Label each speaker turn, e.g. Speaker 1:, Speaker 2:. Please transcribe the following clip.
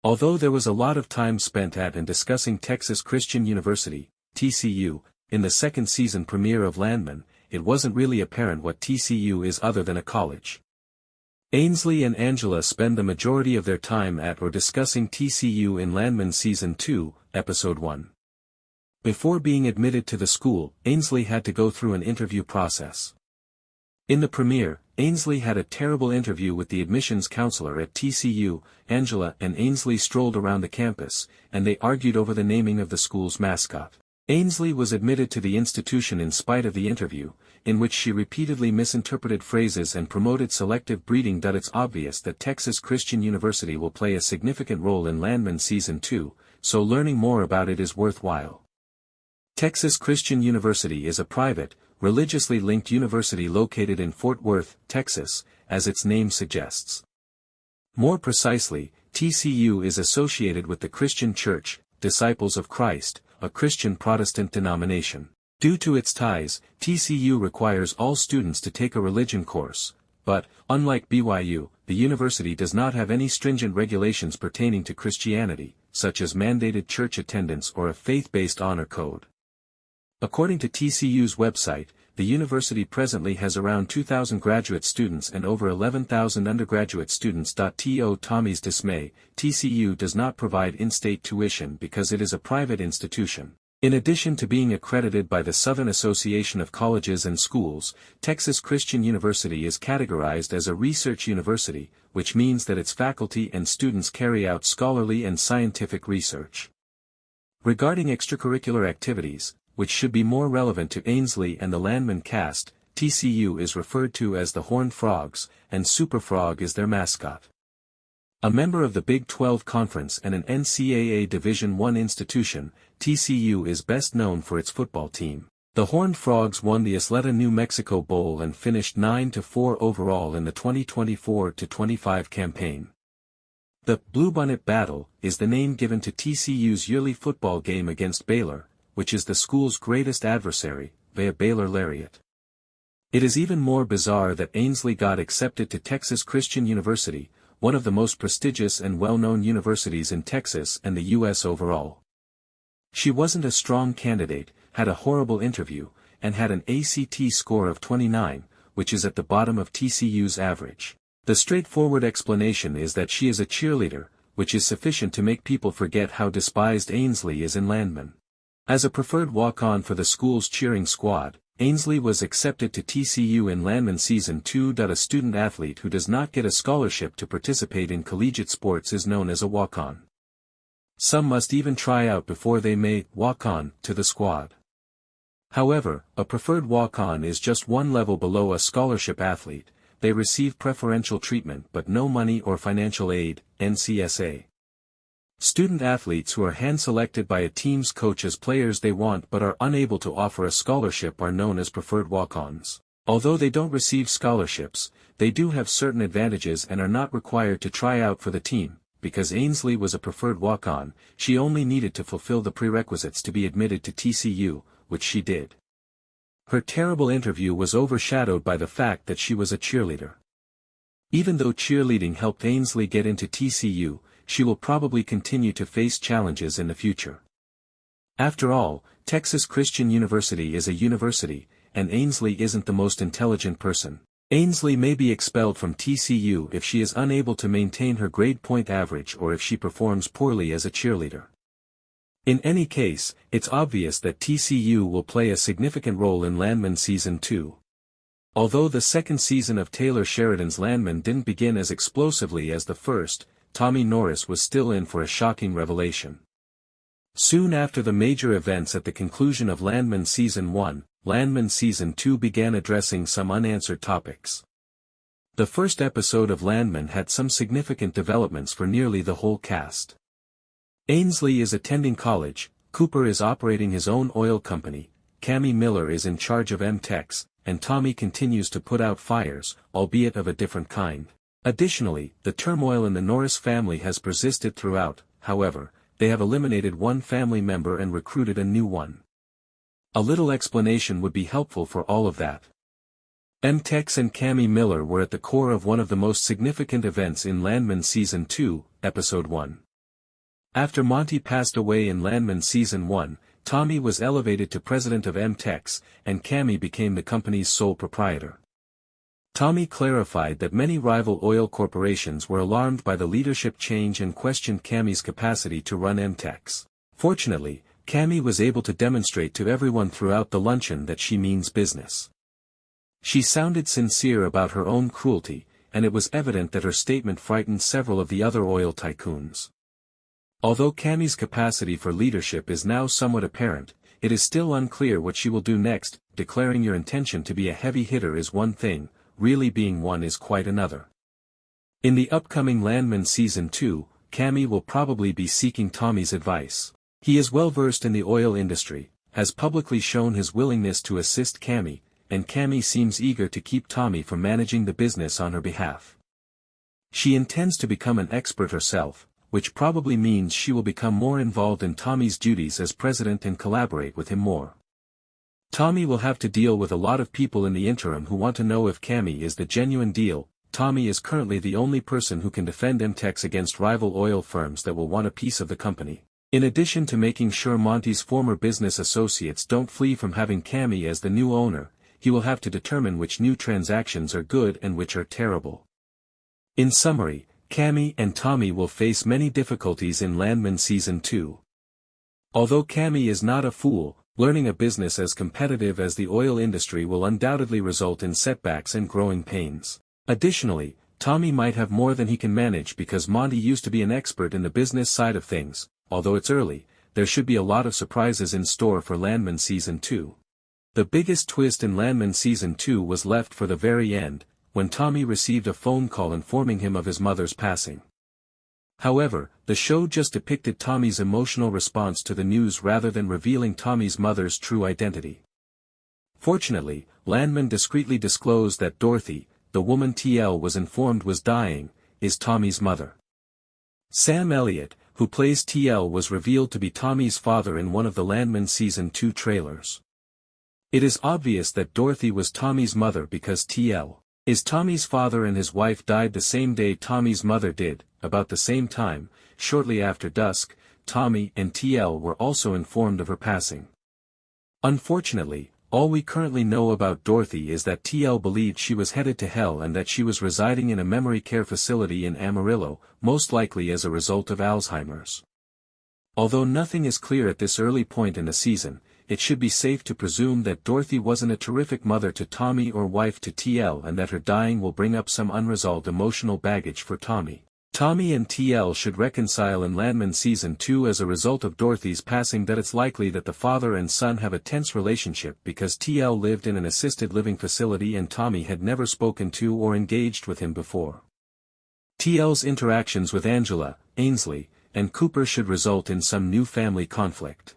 Speaker 1: Although there was a lot of time spent at and discussing Texas Christian University, TCU, in the second season premiere of Landman, it wasn't really apparent what TCU is other than a college. Ainsley and Angela spend the majority of their time at or discussing TCU in Landman Season 2, Episode 1. Before being admitted to the school, Ainsley had to go through an interview process. In the premiere, Ainsley had a terrible interview with the admissions counselor at TCU. Angela and Ainsley strolled around the campus, and they argued over the naming of the school's mascot. Ainsley was admitted to the institution in spite of the interview, in which she repeatedly misinterpreted phrases and promoted selective breeding. It's obvious that Texas Christian University will play a significant role in Landman Season 2, so learning more about it is worthwhile. Texas Christian University is a private, religiously linked university located in Fort Worth, Texas, as its name suggests. More precisely, TCU is associated with the Christian Church, Disciples of Christ, a Christian Protestant denomination. Due to its ties, TCU requires all students to take a religion course, but, unlike BYU, the university does not have any stringent regulations pertaining to Christianity, such as mandated church attendance or a faith-based honor code. According to TCU's website, the university presently has around 2,000 graduate students and over 11,000 undergraduate students. To Tommy's dismay, TCU does not provide in-state tuition because it is a private institution. In addition to being accredited by the Southern Association of Colleges and Schools, Texas Christian University is categorized as a research university, which means that its faculty and students carry out scholarly and scientific research. Regarding extracurricular activities, which should be more relevant to Ainsley and the Landman cast, TCU is referred to as the Horned Frogs, and Super Frog is their mascot. A member of the Big 12 Conference and an NCAA Division I institution, TCU is best known for its football team. The Horned Frogs won the Isleta New Mexico Bowl and finished 9-4 overall in the 2024-25 campaign. The Bluebonnet Battle is the name given to TCU's yearly football game against Baylor, which is the school's greatest adversary, via Baylor Lariat. It is even more bizarre that Ainsley got accepted to Texas Christian University, one of the most prestigious and well-known universities in Texas and the U.S. overall. She wasn't a strong candidate, had a horrible interview, and had an ACT score of 29, which is at the bottom of TCU's average. The straightforward explanation is that she is a cheerleader, which is sufficient to make people forget how despised Ainsley is in Landman. As a preferred walk-on for the school's cheering squad, Ainsley was accepted to TCU in Landman Season 2. A student-athlete who does not get a scholarship to participate in collegiate sports is known as a walk-on. Some must even try out before they may walk-on to the squad. However, a preferred walk-on is just one level below a scholarship athlete. They receive preferential treatment but no money or financial aid, NCSA. Student-athletes who are hand-selected by a team's coach as players they want but are unable to offer a scholarship are known as preferred walk-ons. Although they don't receive scholarships, they do have certain advantages and are not required to try out for the team. Because Ainsley was a preferred walk-on, she only needed to fulfill the prerequisites to be admitted to TCU, which she did. Her terrible interview was overshadowed by the fact that she was a cheerleader. Even though cheerleading helped Ainsley get into TCU, she will probably continue to face challenges in the future. After all, Texas Christian University is a university, and Ainsley isn't the most intelligent person. Ainsley may be expelled from TCU if she is unable to maintain her grade point average or if she performs poorly as a cheerleader. In any case, it's obvious that TCU will play a significant role in Landman Season 2. Although the second season of Taylor Sheridan's Landman didn't begin as explosively as the first, Tommy Norris was still in for a shocking revelation. Soon after the major events at the conclusion of Landman Season 1, Landman Season 2 began addressing some unanswered topics. The first episode of Landman had some significant developments for nearly the whole cast. Ainsley is attending college, Cooper is operating his own oil company, Cammie Miller is in charge of Mtex, and Tommy continues to put out fires, albeit of a different kind. Additionally, the turmoil in the Norris family has persisted throughout. However, they have eliminated one family member and recruited a new one. A little explanation would be helpful for all of that. Mtex and Cammie Miller were at the core of one of the most significant events in Landman Season 2, Episode 1. After Monty passed away in Landman Season 1, Tommy was elevated to president of Mtex, and Cammy became the company's sole proprietor. Tommy clarified that many rival oil corporations were alarmed by the leadership change and questioned Cammy's capacity to run Mtex. Fortunately, Cammy was able to demonstrate to everyone throughout the luncheon that she means business. She sounded sincere about her own cruelty, and it was evident that her statement frightened several of the other oil tycoons. Although Cammy's capacity for leadership is now somewhat apparent, it is still unclear what she will do next. Declaring your intention to be a heavy hitter is one thing, really being one is quite another. In the upcoming Landman Season 2, Cammy will probably be seeking Tommy's advice. He is well versed in the oil industry, has publicly shown his willingness to assist Cammy, and Cammy seems eager to keep Tommy from managing the business on her behalf. She intends to become an expert herself, which probably means she will become more involved in Tommy's duties as president and collaborate with him more. Tommy will have to deal with a lot of people in the interim who want to know if Cammy is the genuine deal. Tommy is currently the only person who can defend Mtex against rival oil firms that will want a piece of the company. In addition to making sure Monty's former business associates don't flee from having Cammy as the new owner, he will have to determine which new transactions are good and which are terrible. In summary, Cammy and Tommy will face many difficulties in Landman Season 2. Although Cammy is not a fool, learning a business as competitive as the oil industry will undoubtedly result in setbacks and growing pains. Additionally, Tommy might have more than he can manage because Monty used to be an expert in the business side of things. Although it's early, there should be a lot of surprises in store for Landman Season 2. The biggest twist in Landman Season 2 was left for the very end, when Tommy received a phone call informing him of his mother's passing. However, the show just depicted Tommy's emotional response to the news rather than revealing Tommy's mother's true identity. Fortunately, Landman discreetly disclosed that Dorothy, the woman TL was informed was dying, is Tommy's mother. Sam Elliott, who plays TL, was revealed to be Tommy's father in one of the Landman Season 2 trailers. It is obvious that Dorothy was Tommy's mother because TL is Tommy's father and his wife died the same day Tommy's mother did. About the same time, shortly after dusk, Tommy and TL were also informed of her passing. Unfortunately, all we currently know about Dorothy is that TL believed she was headed to hell and that she was residing in a memory care facility in Amarillo, most likely as a result of Alzheimer's. Although nothing is clear at this early point in the season, it should be safe to presume that Dorothy wasn't a terrific mother to Tommy or wife to TL and that her dying will bring up some unresolved emotional baggage for Tommy. Tommy and TL should reconcile in Landman Season 2 as a result of Dorothy's passing. That it's likely that the father and son have a tense relationship because TL lived in an assisted living facility and Tommy had never spoken to or engaged with him before. TL's interactions with Angela, Ainsley, and Cooper should result in some new family conflict.